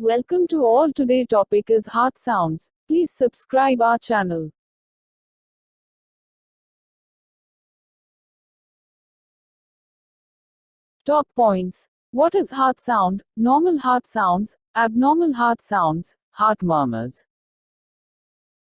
Welcome to all. Today topic is heart sounds. Please subscribe our channel. Top points. What is heart sound? Normal heart sounds, abnormal heart sounds, heart murmurs.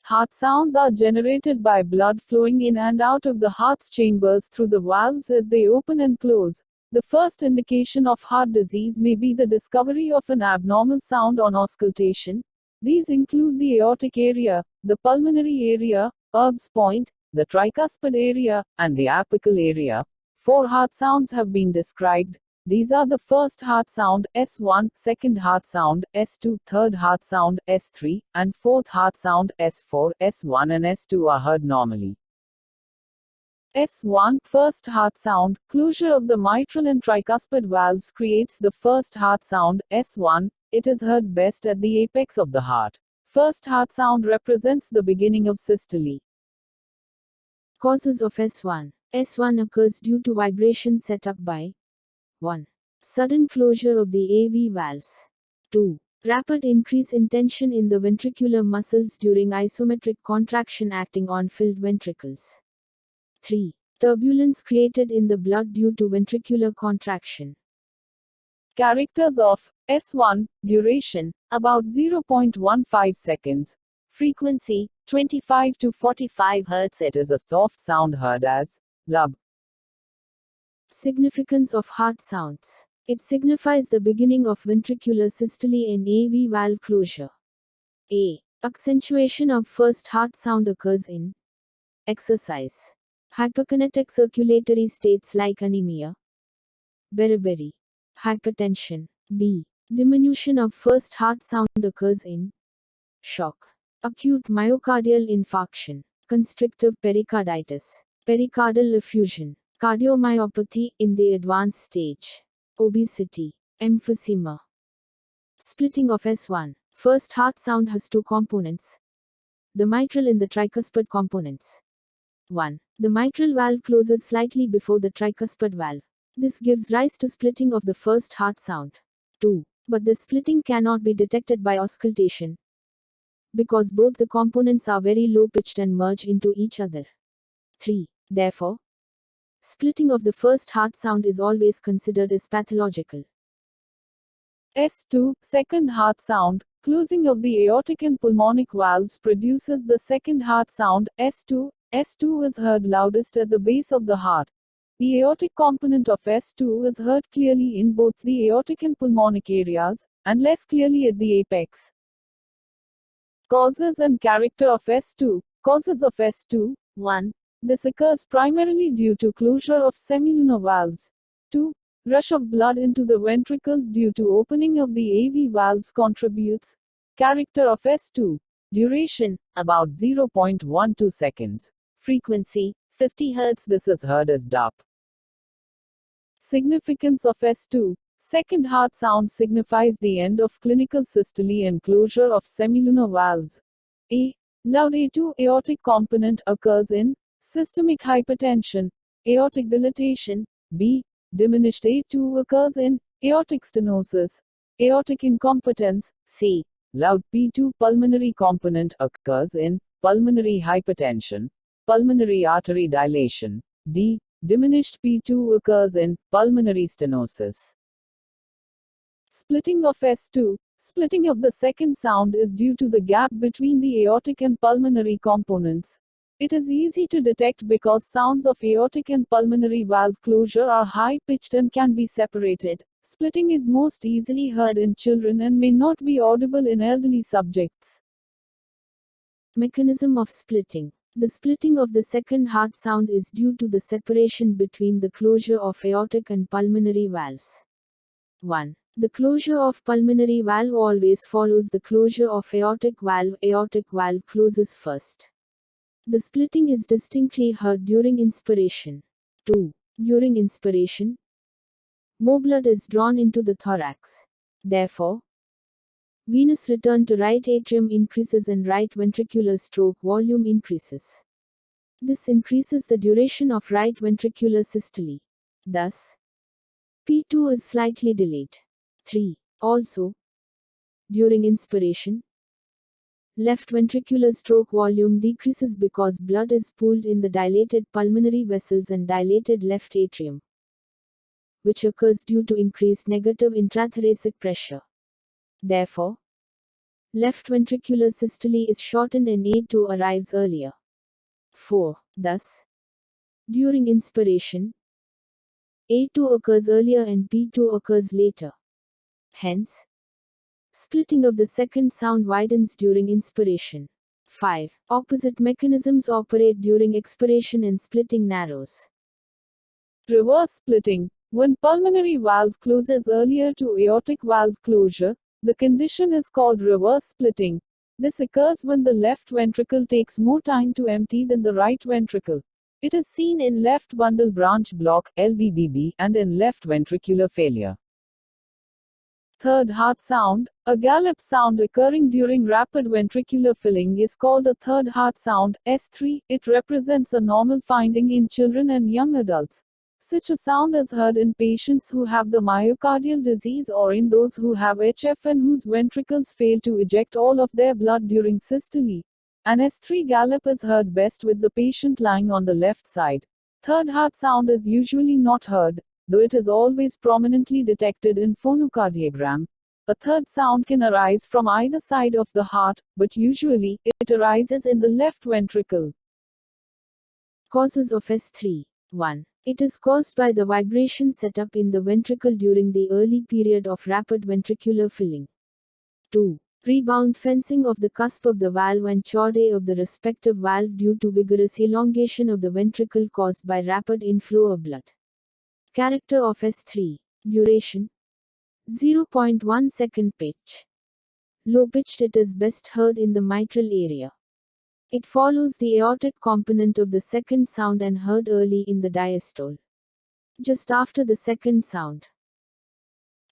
Heart sounds are generated by blood flowing in and out of the heart's chambers through the valves as they open and close. The first indication of heart disease may be the discovery of an abnormal sound on auscultation. These include the aortic area, the pulmonary area, Erb's point, the tricuspid area, and the apical area. 4 heart sounds have been described. These are the first heart sound, S1, second heart sound, S2, third heart sound, S3, and fourth heart sound, S4. S1 and S2 are heard normally. S1, first heart sound, closure of the mitral and tricuspid valves creates the first heart sound, S1. It is heard best at the apex of the heart. First heart sound represents the beginning of systole. Causes of S1. S1 occurs due to vibration set up by 1. Sudden closure of the AV valves. 2. Rapid increase in tension in the ventricular muscles during isometric contraction acting on filled ventricles. 3. Turbulence created in the blood due to ventricular contraction. Characters of S1, duration, about 0.15 seconds. Frequency, 25 to 45 Hz. It is a soft sound heard as lub. Significance of heart sounds. It signifies the beginning of ventricular systole and AV valve closure. A. Accentuation of first heart sound occurs in exercise. Hyperkinetic circulatory states like anemia. Beriberi. Hypertension. B. Diminution of first heart sound occurs in shock. Acute myocardial infarction. Constrictive pericarditis. Pericardial effusion. Cardiomyopathy in the advanced stage. Obesity. Emphysema. Splitting of S1. First heart sound has 2 components. The mitral and the tricuspid components. 1. The mitral valve closes slightly before the tricuspid valve. This gives rise to splitting of the first heart sound. 2. But this splitting cannot be detected by auscultation, because both the components are very low pitched and merge into each other. 3. Therefore, splitting of the first heart sound is always considered as pathological. S2, second heart sound, closing of the aortic and pulmonic valves produces the second heart sound, S2. S2 is heard loudest at the base of the heart. The aortic component of S2 is heard clearly in both the aortic and pulmonic areas, and less clearly at the apex. Causes and character of S2. Causes of S2. 1. This occurs primarily due to closure of semilunar valves. 2. Rush of blood into the ventricles due to opening of the AV valves contributes. Character of S2. Duration, about 0.12 seconds. Frequency, 50 Hz. This is heard as DUP. Significance of S2. Second heart sound signifies the end of clinical systole and closure of semilunar valves. A. Loud A2 aortic component occurs in systemic hypertension, aortic dilatation. B. Diminished A2 occurs in aortic stenosis, aortic incompetence. C. Loud P2 pulmonary component occurs in pulmonary hypertension, pulmonary artery dilation. D. Diminished P2 occurs in pulmonary stenosis. Splitting of S2. Splitting of the second sound is due to the gap between the aortic and pulmonary components. It is easy to detect because sounds of aortic and pulmonary valve closure are high-pitched and can be separated. Splitting is most easily heard in children and may not be audible in elderly subjects. Mechanism of splitting. The splitting of the second heart sound is due to the separation between the closure of aortic and pulmonary valves. 1. The closure of pulmonary valve always follows the closure of aortic valve. Aortic valve closes first. The splitting is distinctly heard during inspiration. 2. During inspiration, more blood is drawn into the thorax. Therefore, venous return to right atrium increases and right ventricular stroke volume increases. This increases the duration of right ventricular systole. Thus, P2 is slightly delayed. 3. Also, During inspiration, left ventricular stroke volume decreases because blood is pooled in the dilated pulmonary vessels and dilated left atrium, which occurs due to increased negative intrathoracic pressure. Therefore, left ventricular systole is shortened and A2 arrives earlier. 4. Thus, during inspiration, A2 occurs earlier and P2 occurs later. Hence, splitting of the second sound widens during inspiration. 5. Opposite mechanisms operate during expiration and splitting narrows. Reverse splitting. When pulmonary valve closes earlier to aortic valve closure, the condition is called reverse splitting. This occurs when the left ventricle takes more time to empty than the right ventricle. It is seen in left bundle branch block (LBBB) and in left ventricular failure. Third heart sound. A gallop sound occurring during rapid ventricular filling is called a third heart sound, S3. It represents a normal finding in children and young adults. Such a sound is heard in patients who have the myocardial disease or in those who have HF and whose ventricles fail to eject all of their blood during systole. An S3 gallop is heard best with the patient lying on the left side. Third heart sound is usually not heard, though it is always prominently detected in phonocardiogram. A third sound can arise from either side of the heart, but usually, it arises in the left ventricle. Causes of S3. 1. It is caused by the vibration set up in the ventricle during the early period of rapid ventricular filling. 2. Rebound fencing of the cusp of the valve and chordae of the respective valve due to vigorous elongation of the ventricle caused by rapid inflow of blood. Character of S3. Duration 0.1 second pitch. Low pitched, it is best heard in the mitral area. It follows the aortic component of the second sound and heard early in the diastole, just after the second sound.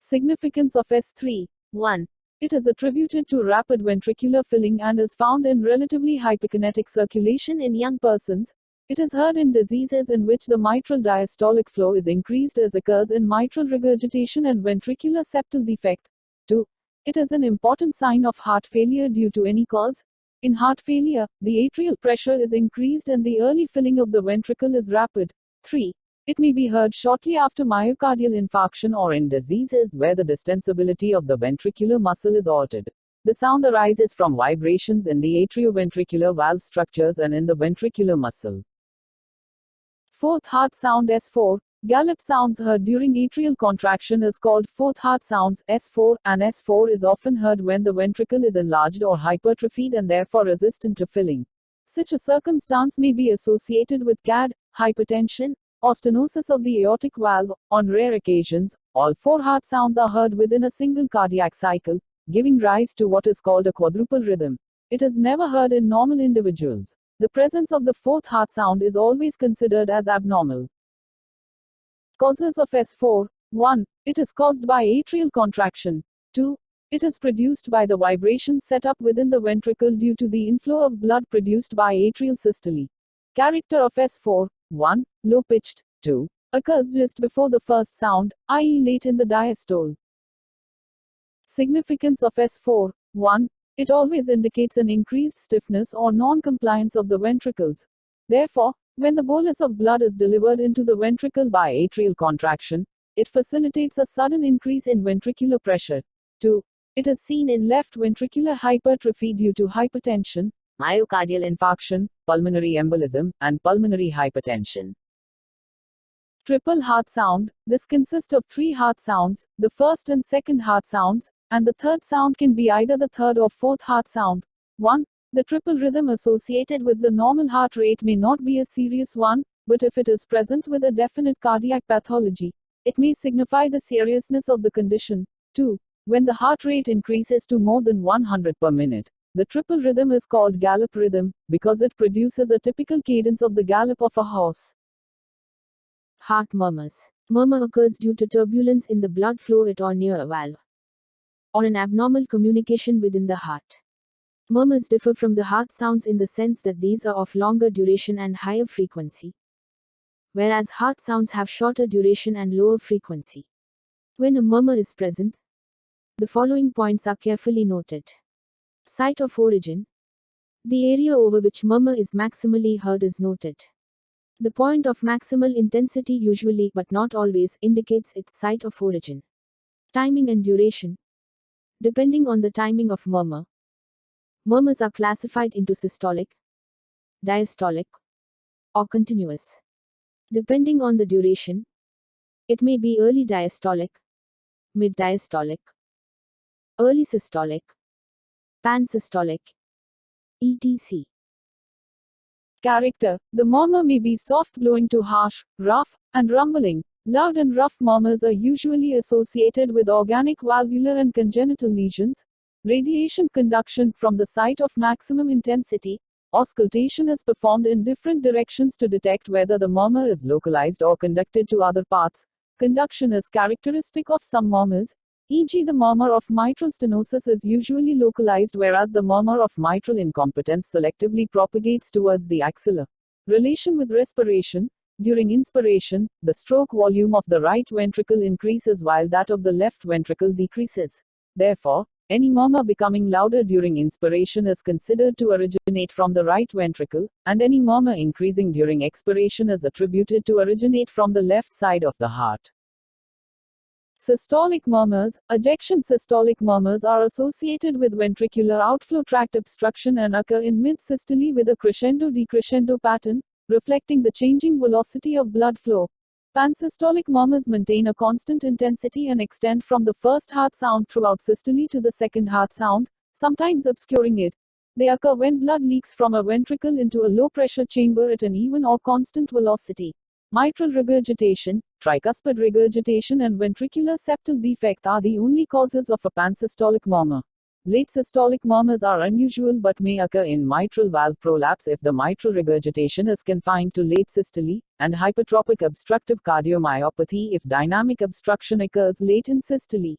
Significance of S3. 1. It is attributed to rapid ventricular filling and is found in relatively hyperkinetic circulation in young persons. It is heard in diseases in which the mitral diastolic flow is increased, as occurs in mitral regurgitation and ventricular septal defect. 2. It is an important sign of heart failure due to any cause. In heart failure, the atrial pressure is increased and the early filling of the ventricle is rapid. 3. It may be heard shortly after myocardial infarction or in diseases where the distensibility of the ventricular muscle is altered. The sound arises from vibrations in the atrioventricular valve structures and in the ventricular muscle. Fourth heart sound S4. Gallop sounds heard during atrial contraction is called fourth heart sounds, S4, and S4 is often heard when the ventricle is enlarged or hypertrophied and therefore resistant to filling. Such a circumstance may be associated with CAD, hypertension, or stenosis of the aortic valve. On rare occasions, all four heart sounds are heard within a single cardiac cycle, giving rise to what is called a quadruple rhythm. It is never heard in normal individuals. The presence of the fourth heart sound is always considered as abnormal. Causes of S4. 1. It is caused by atrial contraction. 2. It is produced by the vibration set up within the ventricle due to the inflow of blood produced by atrial systole. Character of S4. 1. Low pitched. 2. Occurs just before the first sound, i.e., late in the diastole. Significance of S4. 1. It always indicates an increased stiffness or non-compliance of the ventricles. Therefore, when the bolus of blood is delivered into the ventricle by atrial contraction, it facilitates a sudden increase in ventricular pressure. 2. It is seen in left ventricular hypertrophy due to hypertension, myocardial infarction, pulmonary embolism, and pulmonary hypertension. Triple heart sound. This consists of three heart sounds, the first and second heart sounds, and the third sound can be either the third or fourth heart sound. 1. The triple rhythm associated with the normal heart rate may not be a serious one, but if it is present with a definite cardiac pathology, it may signify the seriousness of the condition. 2. When the heart rate increases to more than 100 per minute, the triple rhythm is called gallop rhythm, because it produces a typical cadence of the gallop of a horse. Heart murmurs. Murmur occurs due to turbulence in the blood flow at or near a valve, or an abnormal communication within the heart. Murmurs differ from the heart sounds in the sense that these are of longer duration and higher frequency, whereas heart sounds have shorter duration and lower frequency. When a murmur is present, The following points are carefully noted. Site of origin. The area over which murmur is maximally heard is noted. The point of maximal intensity usually but not always indicates its site of origin. Timing and duration. Depending on the timing of murmur, murmurs are classified into systolic, diastolic, or continuous. Depending on the duration, it may be early diastolic, mid diastolic, early systolic, pansystolic, etc. Character. The murmur may be soft blowing to harsh, rough, and rumbling. Loud and rough murmurs are usually associated with organic valvular and congenital lesions. Radiation conduction from the site of maximum intensity. Auscultation is performed in different directions to detect whether the murmur is localized or conducted to other parts. Conduction is characteristic of some murmurs, e.g., the murmur of mitral stenosis is usually localized, whereas the murmur of mitral incompetence selectively propagates towards the axilla. Relation with respiration. During inspiration, the stroke volume of the right ventricle increases while that of the left ventricle decreases. Therefore, any murmur becoming louder during inspiration is considered to originate from the right ventricle, and any murmur increasing during expiration is attributed to originate from the left side of the heart. Systolic murmurs. Ejection systolic murmurs are associated with ventricular outflow tract obstruction and occur in mid-systole with a crescendo-decrescendo pattern, reflecting the changing velocity of blood flow. Pansystolic murmurs maintain a constant intensity and extend from the first heart sound throughout systole to the second heart sound, sometimes obscuring it. They occur when blood leaks from a ventricle into a low-pressure chamber at an even or constant velocity. Mitral regurgitation, tricuspid regurgitation, and ventricular septal defect are the only causes of a pansystolic murmur. Late systolic murmurs are unusual but may occur in mitral valve prolapse if the mitral regurgitation is confined to late systole, and hypertrophic obstructive cardiomyopathy if dynamic obstruction occurs late in systole.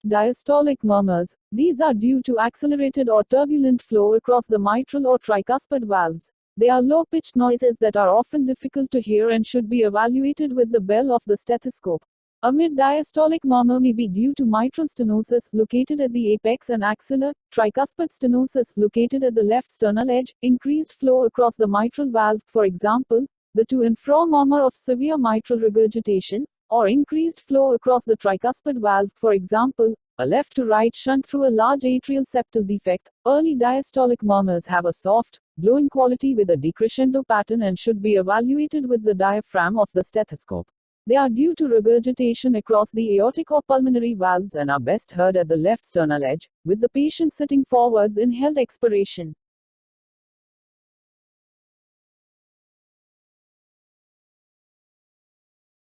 Diastolic murmurs. These are due to accelerated or turbulent flow across the mitral or tricuspid valves. They are low-pitched noises that are often difficult to hear and should be evaluated with the bell of the stethoscope. A mid-diastolic murmur may be due to mitral stenosis, located at the apex and axilla, tricuspid stenosis, located at the left sternal edge, increased flow across the mitral valve, for example, the to and fro murmur of severe mitral regurgitation, or increased flow across the tricuspid valve, for example, a left to right shunt through a large atrial septal defect. Early diastolic murmurs have a soft, blowing quality with a decrescendo pattern and should be evaluated with the diaphragm of the stethoscope. They are due to regurgitation across the aortic or pulmonary valves and are best heard at the left sternal edge, with the patient sitting forwards in held expiration.